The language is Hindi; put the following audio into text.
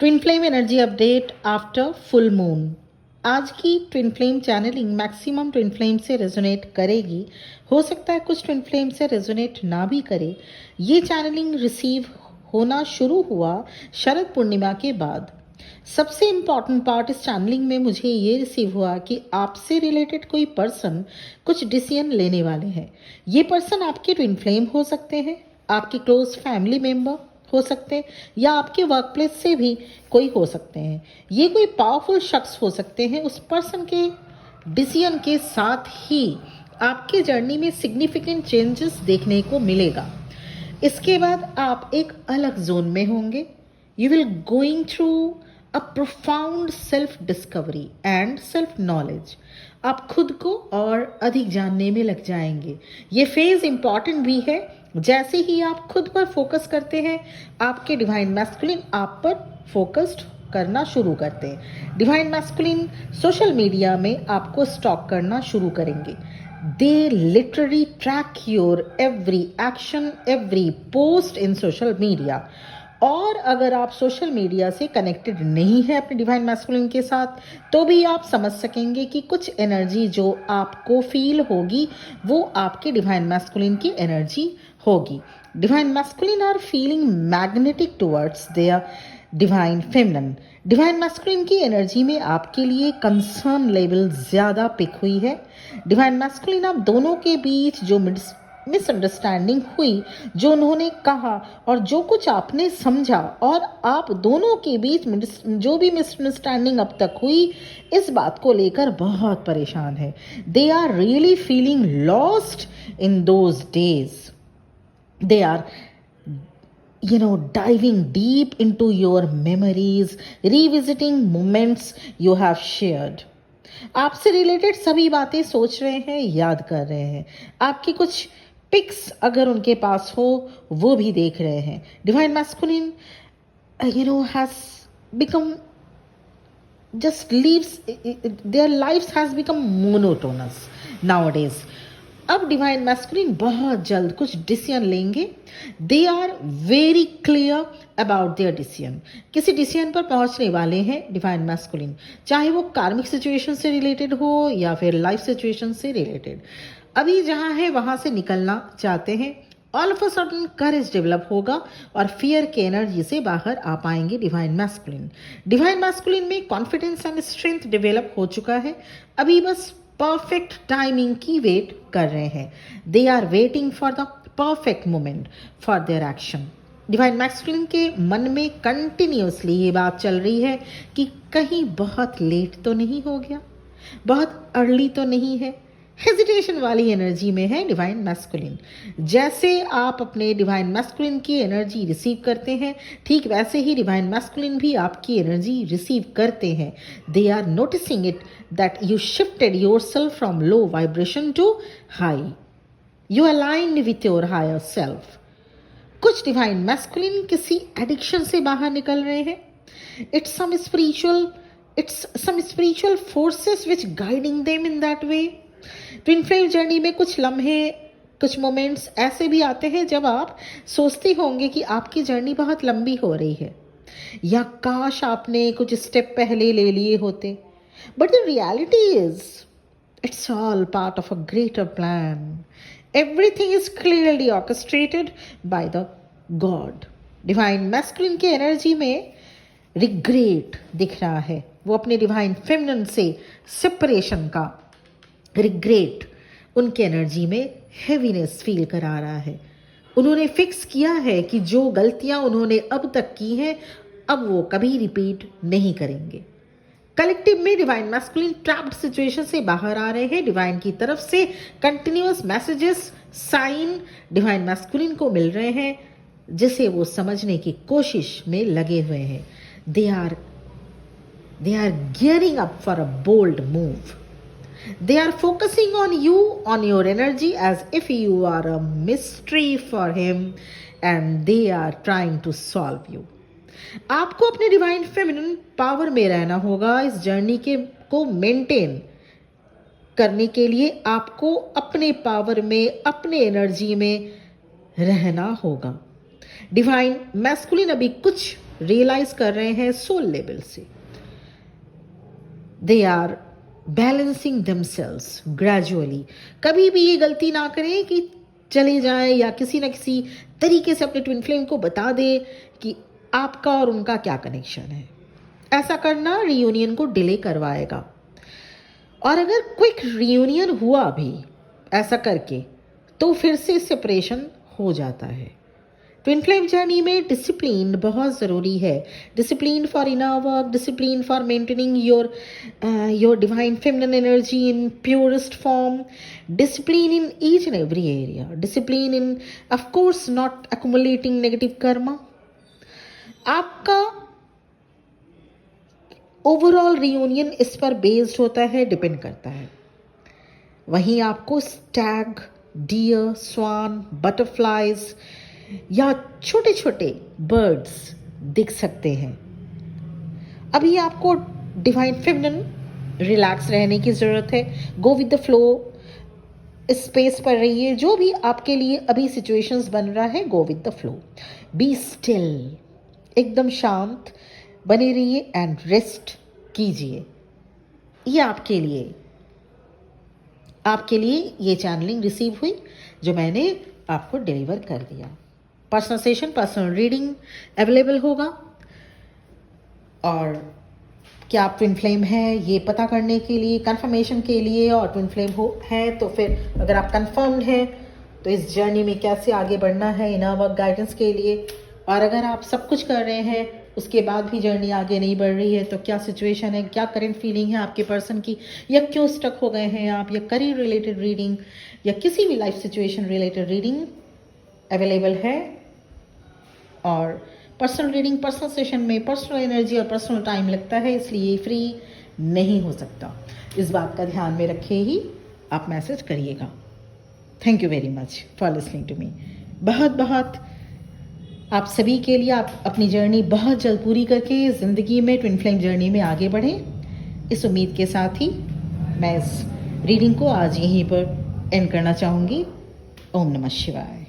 Twin flame energy update after full moon. आज की twin flame channelling maximum twin flame से रेजोनेट करेगी। हो सकता है कुछ ट्विन फ्लेम से रेजोनेट ना भी करे। ये चैनलिंग रिसीव होना शुरू हुआ शरद पूर्णिमा के बाद। सबसे इम्पॉर्टेंट पार्ट इस चैनलिंग में मुझे ये रिसीव हुआ कि आपसे रिलेटेड कोई पर्सन कुछ डिसीजन लेने वाले हैं। ये पर्सन आपके ट्विन फ्लेम हो सकते हैं, आपके क्लोज फैमिली मेम्बर हो सकते हैं, या आपके वर्क प्लेस से भी कोई हो सकते हैं। ये कोई पावरफुल शख्स हो सकते हैं। उस पर्सन के डिसीजन के साथ ही आपके जर्नी में सिग्निफिकेंट चेंजेस देखने को मिलेगा। इसके बाद आप एक अलग जोन में होंगे। You will going through a profound self discovery and self knowledge. आप खुद को और अधिक जानने में लग जाएंगे। ये फेज इंपॉर्टेंट भी है। जैसे ही आप खुद पर फोकस करते हैं, आपके डिवाइन मैस्कुलिन आप पर फोकस्ड करना शुरू करते हैं। डिवाइन मैस्कुलिन सोशल मीडिया में आपको स्टॉक करना शुरू करेंगे। They literally track your every action, every post in social media. और अगर आप सोशल मीडिया से कनेक्टेड नहीं है अपने डिवाइन मैस्कुलिन के साथ, तो भी आप समझ सकेंगे कि कुछ एनर्जी जो आपको फील होगी वो आपके डिवाइन मैस्कुलिन की एनर्जी होगी। Divine masculine are feeling magnetic towards their divine feminine. Divine masculine की एनर्जी में आपके लिए कंसर्न लेवल ज़्यादा पिक हुई है। डिवाइन मैस्कुलिन आप दोनों के बीच जो मिसअंडरस्टैंडिंग हुई, जो उन्होंने कहा और जो कुछ आपने समझा, और आप दोनों के बीच जो भी मिसअंडरस्टैंडिंग अब तक हुई, इस बात को लेकर बहुत परेशान है। They are really feeling lost in those days. They are, diving deep into your memories, revisiting moments you have shared. आपसे रिलेटेड सभी बातें सोच रहे हैं, याद कर रहे हैं। आपकी कुछ पिक्स अगर उनके पास हो वो भी देख रहे हैं। Divine masculine has become just leaves, their lives has become monotonous nowadays. अब डिवाइन मैस्कुलिन बहुत जल्द कुछ डिसीजन लेंगे। They are very clear about their decision. किसी डिसीजन पर पहुंचने वाले हैं डिवाइन मैस्कुलिन, चाहे वो कार्मिक सिचुएशन से रिलेटेड हो या फिर लाइफ सिचुएशन से रिलेटेड। अभी जहां है वहां से निकलना चाहते हैं। All of a sudden courage develop होगा और फियर के एनर्जी से बाहर आ पाएंगे डिवाइन मैस्कुलिन। डिवाइन मैस्कुलिन में कॉन्फिडेंस एंड स्ट्रेंथ डेवलप हो चुका है। अभी बस परफेक्ट टाइमिंग की वेट कर रहे हैं। They are waiting for the perfect moment for their action. Divine masculine के मन में कंटिन्यूसली ये बात चल रही है कि कहीं बहुत लेट तो नहीं हो गया, बहुत अर्ली तो नहीं है। हेजिटेशन वाली एनर्जी में है डिवाइन मैस्कुलिन। जैसे आप अपने डिवाइन मैस्कुलिन की एनर्जी रिसीव करते हैं, ठीक वैसे ही डिवाइन मैस्कुलिन भी आपकी एनर्जी रिसीव करते हैं। They are noticing it that you shifted yourself from low vibration to high. You align with your higher self. कुछ डिवाइन मैस्कुलिन किसी एडिक्शन से बाहर निकल रहे हैं। It's some spiritual forces which guiding them in that way. Twin flame journey में कुछ लम्हे, कुछ मोमेंट्स ऐसे भी आते हैं जब आप सोचते होंगे कि आपकी जर्नी बहुत लंबी हो रही है, या काश आपने कुछ स्टेप पहले ले लिए होते। But the reality is it's all part of a greater plan. Everything is clearly orchestrated by the God. Divine masculine की एनर्जी में रिग्रेट दिख रहा है। वो अपने डिवाइन फेमिनिन से सेपरेशन का रिग्रेट उनके एनर्जी में हेवीनेस फील करा रहा है। उन्होंने फिक्स किया है कि जो गलतियां उन्होंने अब तक की हैं, अब वो कभी रिपीट नहीं करेंगे। कलेक्टिव में डिवाइन मैस्कुलिन ट्रैप्ड सिचुएशन से बाहर आ रहे हैं। डिवाइन की तरफ से continuous messages, sign divine masculine को मिल रहे हैं, जिसे वो समझने की कोशिश में लगे हुए हैं। They are gearing up for a bold move. They are focusing on you, on your energy, as if you are a mystery for him and they are trying to solve you. आपको अपने डिवाइन फेमिनिन पावर में रहना होगा। इस जर्नी को मेंटेन करने के लिए आपको अपने पावर में, अपने एनर्जी में रहना होगा। डिवाइन मैस्कुलिन अभी कुछ रियलाइज कर रहे हैं सोल लेवल से। They are balancing themselves gradually. कभी भी ये गलती ना करें कि चले जाएं या किसी न किसी तरीके से अपने ट्विन फ्लेम को बता दें कि आपका और उनका क्या कनेक्शन है। ऐसा करना रियूनियन को डिले करवाएगा। और अगर क्विक रियूनियन हुआ भी ऐसा करके तो फिर से सेपरेशन हो जाता है। ट्विन फ्लेम जर्नी में डिसिप्लिन बहुत ज़रूरी है। Discipline for inner work, discipline for maintaining your divine feminine energy in purest form, discipline in each and every area, discipline in of course not accumulating negative karma. आपका ओवरऑल रियूनियन इस पर बेस्ड होता है, डिपेंड करता है। वहीं आपको स्टैग, डियर, स्वान, बटरफ्लाइज या छोटे छोटे बर्ड्स दिख सकते हैं। अभी आपको डिवाइन फेमिनिन रिलैक्स रहने की ज़रूरत है। Go with the flow, space पर रहिए। जो भी आपके लिए अभी सिचुएशंस बन रहा है, go with the flow, be still, एकदम शांत बने रहिए एंड रेस्ट कीजिए। ये आपके लिए ये चैनलिंग रिसीव हुई जो मैंने आपको डिलीवर कर दिया। Personal session, personal reading available होगा। और क्या आप ट्विन फ्लेम है ये पता करने के लिए, कंफर्मेशन के लिए, और ट्विन फ्लेम है तो फिर अगर आप कंफर्म्ड हैं तो इस जर्नी में कैसे आगे बढ़ना है इनर वर्क गाइडेंस के लिए। और अगर आप सब कुछ कर रहे हैं उसके बाद भी जर्नी आगे नहीं बढ़ रही है तो क्या सिचुएशन है, क्या करंट फीलिंग है आपके पर्सन की, या क्यों स्टक हो गए हैं आप, या करियर रिलेटेड रीडिंग या किसी भी life situation related reading available है। और पर्सनल रीडिंग, पर्सनल सेशन में पर्सनल एनर्जी और पर्सनल टाइम लगता है, इसलिए फ्री नहीं हो सकता। इस बात का ध्यान में रखे ही आप मैसेज करिएगा। Thank you very much for listening to me. बहुत आप सभी के लिए आप अपनी जर्नी बहुत जल्द पूरी करके ज़िंदगी में ट्विन फ्लेम जर्नी में आगे बढ़ें, इस उम्मीद के साथ ही मैं इस रीडिंग को आज यहीं पर एंड करना चाहूँगी। ओम नमः शिवाय।